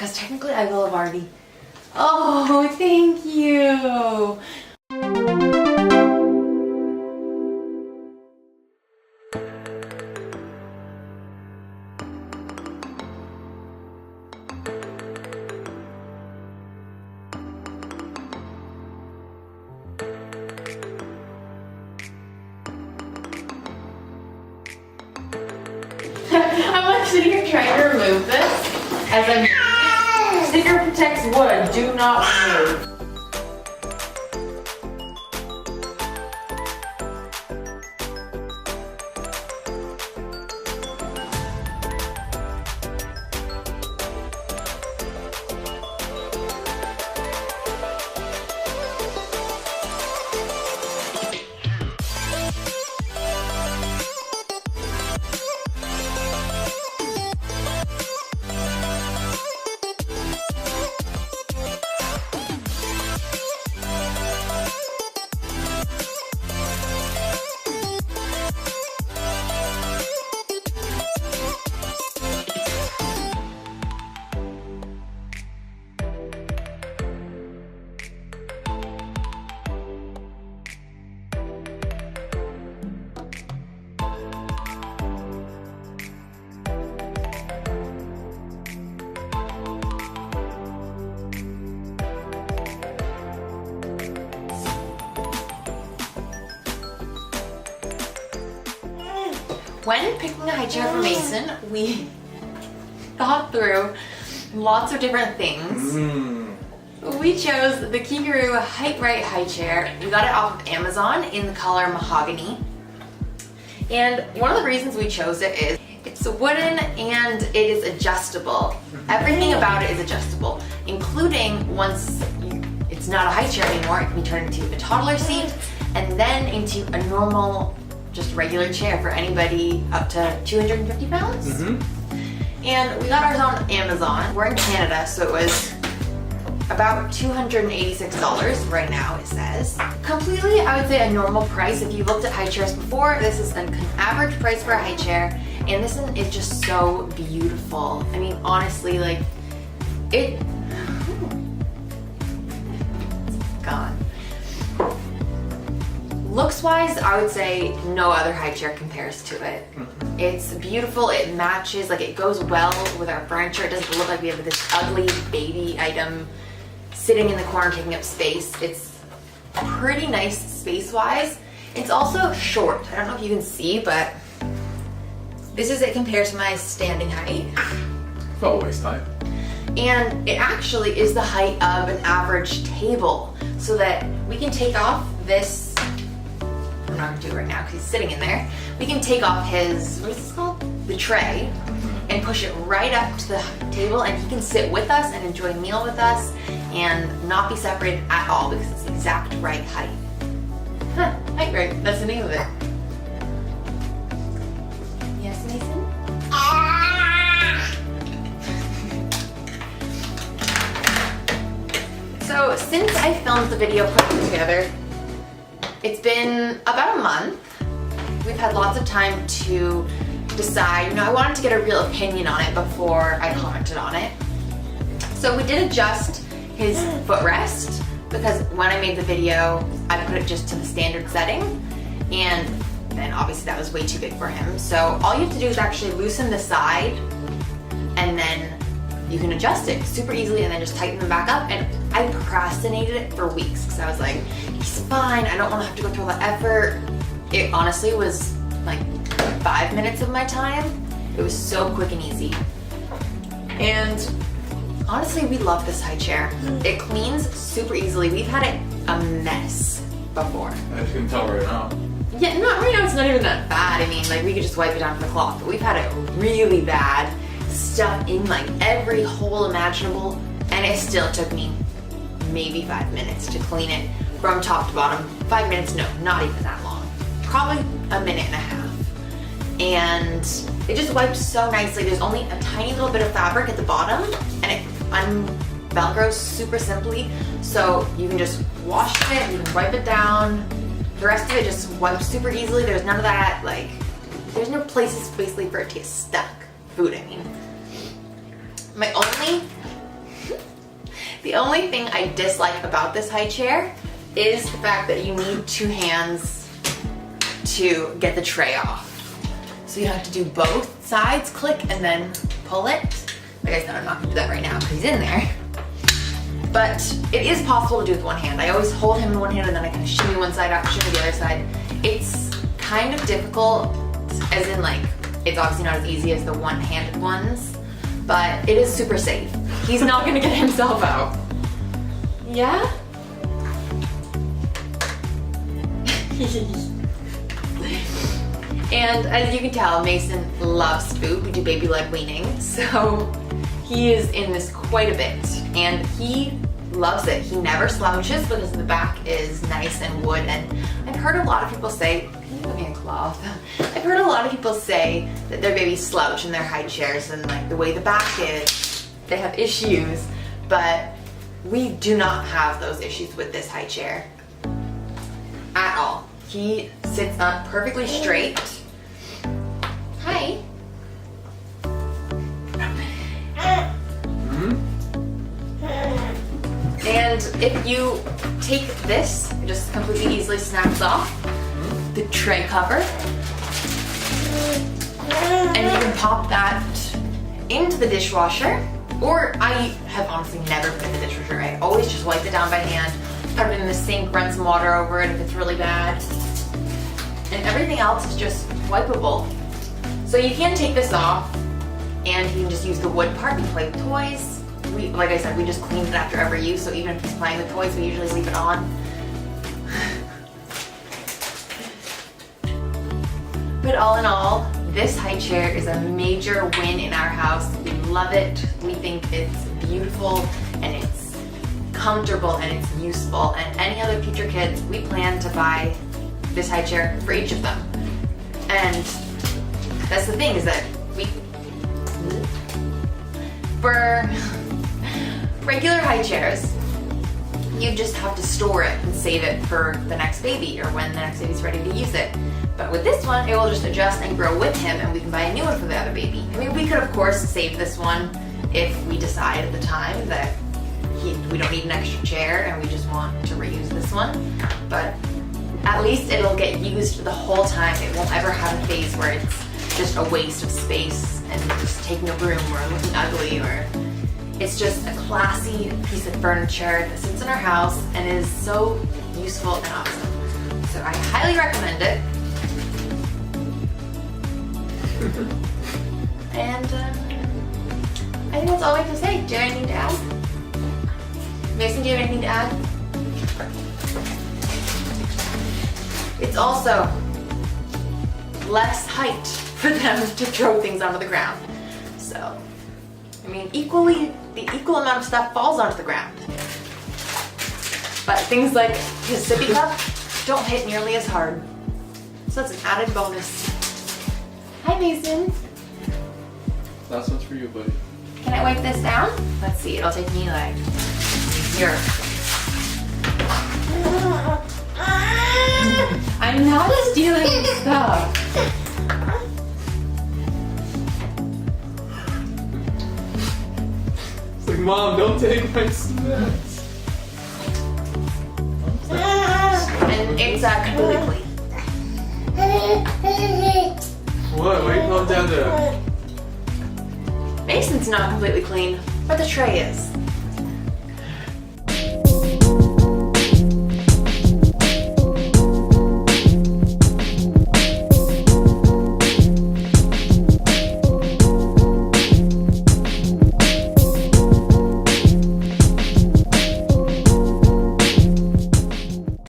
because technically I will have already. Oh, thank you. I'm like sitting here trying to remove this as I'm. Sticker protects wood. Do not remove. When picking a high chair for Mason, we thought through lots of different things. We chose the Keekaroo Height Right high chair. We got it off of Amazon in the color mahogany. And one of the reasons we chose it is it's wooden and it is adjustable. Everything about it is adjustable, including once it's not a high chair anymore, it can be turned into a toddler seat and then into a normal, just regular chair for anybody up to 250 pounds. And we got ours on Amazon. We're in Canada, so it was about $286 right now, it says. Completely, I would say a normal price. If you looked at high chairs before, this is an average price for a high chair. And this one is just so beautiful. I mean, honestly, like, it's gone. Looks-wise, I would say no other high chair compares to it. It's beautiful, it matches, like it goes well with our furniture. It doesn't look like we have this ugly baby item sitting in the corner taking up space. It's pretty nice space-wise. It's also short. I don't know if you can see, but this is it compared to my standing height. About waist height. And it actually is the height of an average table, so that we can take off this. I'm not gonna do it right now because he's sitting in there. We can take off his, what is this called? The tray, and push it right up to the table, and he can sit with us and enjoy a meal with us and not be separated at all because it's the exact right height. Height right, that's the name of it. Yes, Mason? So since I filmed the video putting it together, it's been about a month. We've had lots of time to decide. You know, I wanted to get a real opinion on it before I commented on it. So we did adjust his footrest because when I made the video, I put it just to the standard setting, and then obviously that was way too big for him. So all you have to do is actually loosen the side, and then you can adjust it super easily and then just tighten them back up. And I procrastinated it for weeks because I was like, he's fine, I don't want to have to go through all that effort. It honestly was like 5 minutes of my time. It was so quick and easy. And honestly, we love this high chair. It cleans super easily. We've had it a mess before. As you can tell right now. Yeah, not right now, it's not even that bad. I mean, like we could just wipe it down with a cloth, but we've had it really bad. Stuff in like every hole imaginable, and it still took me maybe 5 minutes to clean it from top to bottom. 5 minutes, no, not even that long. Probably a minute and a half. And it just wipes so nicely. There's only a tiny little bit of fabric at the bottom, and it velcros super simply. So you can just wash it, you can wipe it down. The rest of it just wipes super easily. There's none of that, like, there's no places basically for it to get stuck. Food, I mean. My only The only thing I dislike about this high chair is the fact that you need 2 hands to get the tray off. So you have to do both sides, click, and then pull it. Like I said, I'm not gonna do that right now because he's in there. But it is possible to do with one hand. I always hold him in one hand and then I kind of shimmy one side out, shimmy the other side. It's kind of difficult, as in like, it's obviously not as easy as the one-handed ones, but it is super safe. He's not gonna get himself out. Yeah? And as you can tell, Mason loves food. We do baby-led weaning, so he is in this quite a bit, and he loves it. He never slouches because the back is nice and wood, and I've heard a lot of people say, can you give me a cloth? I've heard a lot of people say that their babies slouch in their high chairs and like the way the back is, they have issues, but we do not have those issues with this high chair at all. He sits up perfectly straight. Hi. And if you take this, it just completely easily snaps off the tray cover. And you can pop that into the dishwasher. Or I have honestly never put it in the dishwasher. I always just wipe it down by hand, put it in the sink, run some water over it if it's really bad. And everything else is just wipeable. So you can take this off and you can just use the wood part and play with toys. Like I said, we just clean it after every use, so even if he's playing with toys, we usually leave it on. But all in all, this high chair is a major win in our house. We love it. We think it's beautiful and it's comfortable and it's useful. And any other future kids, we plan to buy this high chair for each of them. And that's the thing, is that for regular high chairs, you just have to store it and save it for the next baby or when the next baby's ready to use it. But with this one, it will just adjust and grow with him and we can buy a new one for the other baby. I mean, we could of course save this one if we decide at the time that we don't need an extra chair and we just want to reuse this one. But at least it'll get used the whole time. It won't ever have a phase where it's just a waste of space and just taking a room or looking ugly, or it's just a classy piece of furniture that sits in our house and is so useful and awesome. So I highly recommend it. And I think that's all we have to say. Do you have anything to add? Mason, do you have anything to add? It's also less height for them to throw things onto the ground. So, I mean, the equal amount of stuff falls onto the ground. But things like his sippy cup don't hit nearly as hard. So that's an added bonus. Hi, Mason. Last one's for you, buddy. Can I wipe this down? Let's see, it'll take me like here. I'm not stealing stuff. It's like, Mom, don't take my snacks. And it's completely clean. What? Why are you going down there? Mason's not completely clean, but the tray is.